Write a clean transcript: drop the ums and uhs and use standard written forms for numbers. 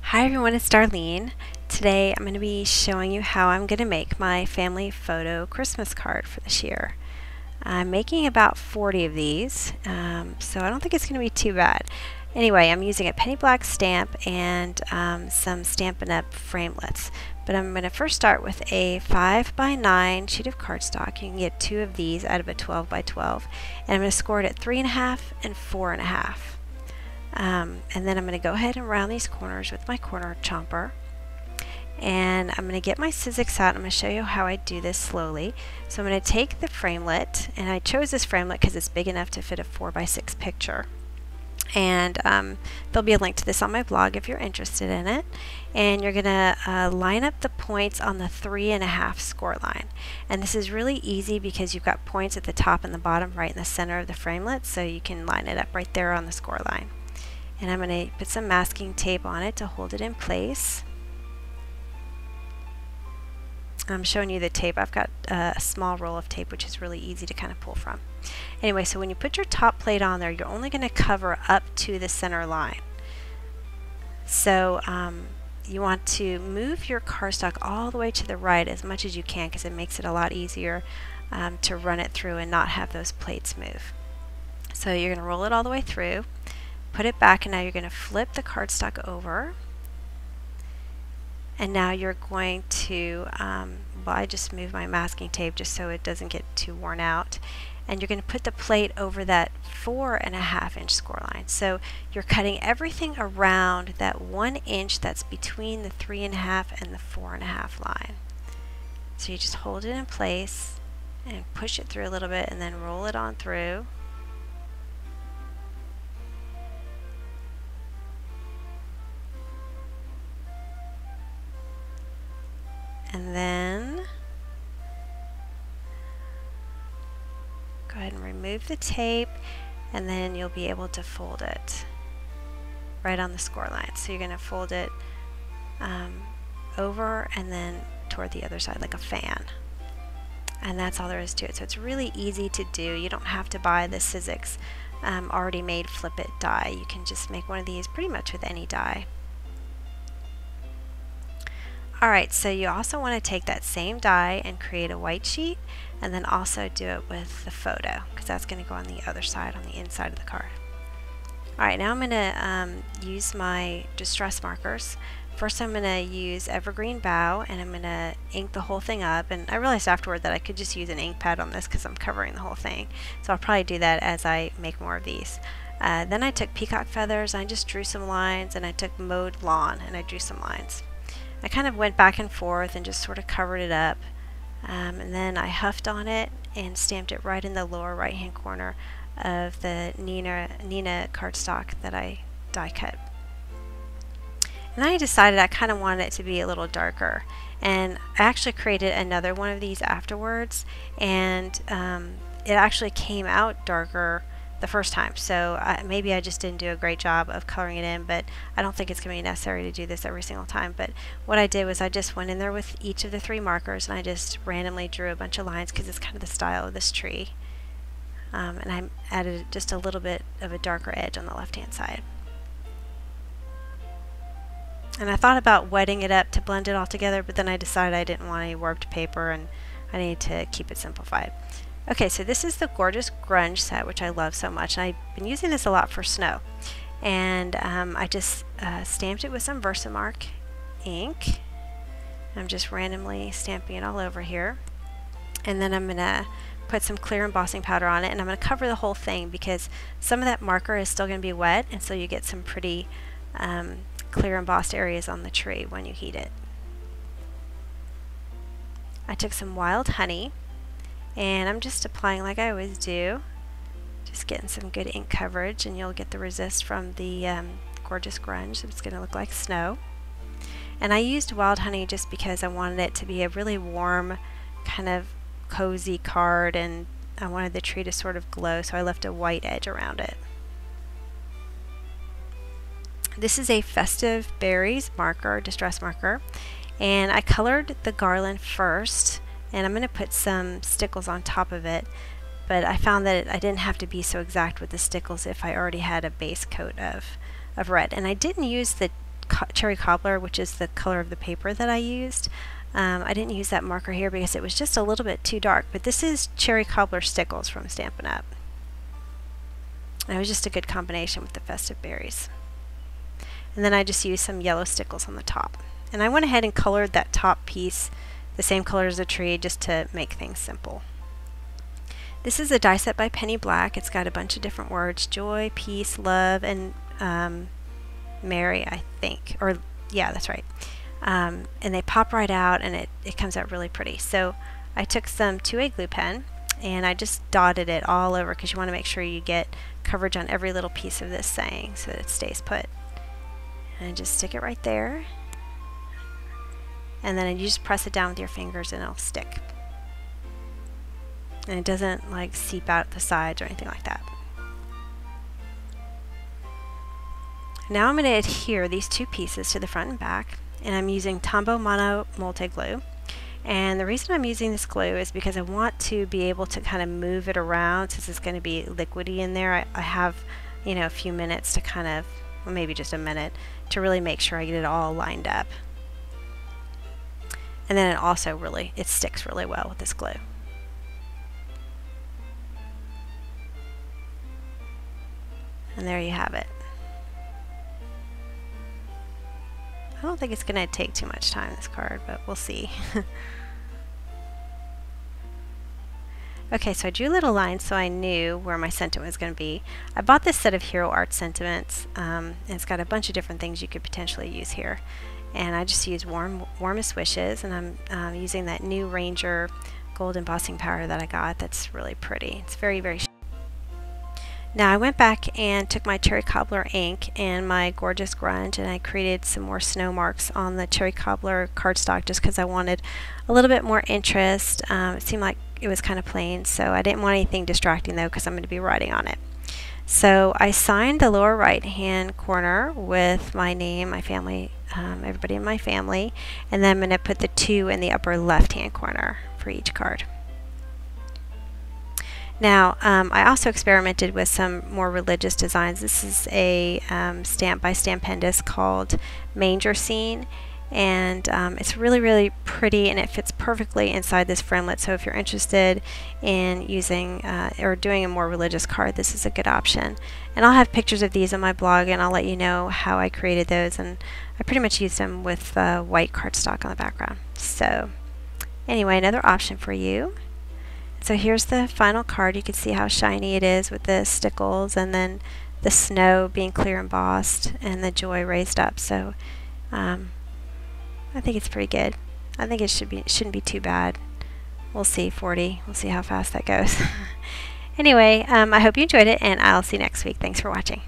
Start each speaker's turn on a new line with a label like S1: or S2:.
S1: Hi everyone, it's Darlene. Today I'm going to be showing you how I'm going to make my family photo Christmas card for this year. I'm making about 40 of these, so I don't think it's going to be too bad. Anyway, I'm using a penny black stamp and some Stampin' Up! Framelits. But I'm going to first start with a 5x9 sheet of cardstock. You can get 2 of these out of a 12x12. And I'm going to score it at 3.5 and 4.5. And then I'm going to go ahead and round these corners with my corner chomper. And I'm going to get my Sizzix out. I'm going to show you how I do this slowly. So I'm going to take the framelit, and I chose this framelit because it's big enough to fit a 4x6 picture. And there'll be a link to this on my blog if you're interested in it. And you're going to line up the points on the 3.5 score line. And this is really easy because you've got points at the top and the bottom right in the center of the framelit, so you can line it up right there on the score line. And I'm going to put some masking tape on it to hold it in place. I'm showing you the tape. I've got a small roll of tape, which is really easy to kind of pull from. Anyway, so when you put your top plate on there, you're only going to cover up to the center line. So you want to move your cardstock all the way to the right as much as you can, because it makes it a lot easier to run it through and not have those plates move. So you're going to roll it all the way through, put it back, and now you're going to flip the cardstock over. And now you're going to, well, I just moved my masking tape just so it doesn't get too worn out. And you're going to put the plate over that 4.5 inch score line. So you're cutting everything around that 1 inch that's between the 3.5 and the 4.5 line. So you just hold it in place and push it through a little bit and then roll it on through. And then go ahead and remove the tape, and then you'll be able to fold it right on the score line. So you're going to fold it over and then toward the other side like a fan. And that's all there is to it. So it's really easy to do. You don't have to buy the Sizzix already made flip it die. You can just make one of these pretty much with any die. Alright, so you also want to take that same die and create a white sheet, and then also do it with the photo, because that's going to go on the other side, on the inside of the card. Alright, now I'm going to use my distress markers. First I'm going to use Evergreen Bow, and I'm going to ink the whole thing up, and I realized afterward that I could just use an ink pad on this because I'm covering the whole thing. So I'll probably do that as I make more of these. Then I took peacock feathers, and I just drew some lines, and I took mowed lawn, and I drew some lines. I kind of went back and forth and just sort of covered it up, and then I huffed on it and stamped it right in the lower right hand corner of the Nina cardstock that I die cut. And then I decided I kind of wanted it to be a little darker, and I actually created another one of these afterwards, and it actually came out darker the first time. So maybe I just didn't do a great job of coloring it in, but I don't think it's going to be necessary to do this every single time. But what I did was I just went in there with each of the 3 markers, and I just randomly drew a bunch of lines because it's kind of the style of this tree. And I added just a little bit of a darker edge on the left hand side. And I thought about wetting it up to blend it all together, but then I decided I didn't want any warped paper and I needed to keep it simplified. Okay, so this is the Gorgeous Grunge set, which I love so much. And I've been using this a lot for snow. And I just stamped it with some Versamark ink. I'm just randomly stamping it all over here. And then I'm going to put some clear embossing powder on it, and I'm going to cover the whole thing because some of that marker is still going to be wet, and so you get some pretty clear embossed areas on the tree when you heat it. I took some wild honey, and I'm just applying like I always do, just getting some good ink coverage, and you'll get the resist from the Gorgeous Grunge. It's going to look like snow. And I used wild honey just because I wanted it to be a really warm, kind of cozy card, and I wanted the tree to sort of glow, so I left a white edge around it. This is a Festive Berries marker, distress marker, and I colored the garland first, and I'm going to put some stickles on top of it, but I found that I didn't have to be so exact with the stickles if I already had a base coat of red. And I didn't use the cherry cobbler, which is the color of the paper that I used. I didn't use that marker here because it was just a little bit too dark, but this is cherry cobbler stickles from Stampin' Up. And it was just a good combination with the festive berries. And then I just used some yellow stickles on the top. And I went ahead and colored that top piece the same color as the tree just to make things simple. This is a die set by Penny Black. It's got a bunch of different words: joy, peace, love, and Mary, I think. Or, yeah, that's right. And they pop right out, and it comes out really pretty. So I took some 2A glue pen, and I just dotted it all over because you want to make sure you get coverage on every little piece of this saying so that it stays put. And just stick it right there. And then you just press it down with your fingers and it'll stick. And it doesn't like seep out the sides or anything like that. Now I'm going to adhere these two pieces to the front and back, and I'm using Tombow Mono Multi Glue. And the reason I'm using this glue is because I want to be able to kind of move it around since it's going to be liquidy in there. I have, you know, a few minutes to kind of, well, maybe just a minute, to really make sure I get it all lined up. And then it also it sticks really well with this glue. And there you have it. I don't think it's going to take too much time, this card, but we'll see. Okay, so I drew little lines so I knew where my sentiment was going to be. I bought this set of Hero Art sentiments, and it's got a bunch of different things you could potentially use here. And I just used Warmest Wishes, and I'm using that new Ranger gold embossing powder that I got. That's really pretty. It's very, very Now I went back and took my Cherry Cobbler ink and my Gorgeous Grunge, and I created some more snow marks on the Cherry Cobbler cardstock just because I wanted a little bit more interest. It seemed like it was kind of plain, so I didn't want anything distracting though because I'm going to be writing on it. So I signed the lower right hand corner with my name, my family, everybody in my family, and then I'm going to put the 2 in the upper left hand corner for each card. Now, I also experimented with some more religious designs. This is a stamp by Stampendous called Manger Scene, and it's really, really pretty, and it fits perfectly inside this framelit. So if you're interested in using or doing a more religious card, this is a good option. And I'll have pictures of these on my blog, and I'll let you know how I created those. And I pretty much used them with white cardstock on the background. So anyway, another option for you. So here's the final card. You can see how shiny it is with the stickles, and then the snow being clear embossed and the joy raised up. So I think it's pretty good. I think it shouldn't be too bad. We'll see. 40. We'll see how fast that goes. Anyway, I hope you enjoyed it, and I'll see you next week. Thanks for watching.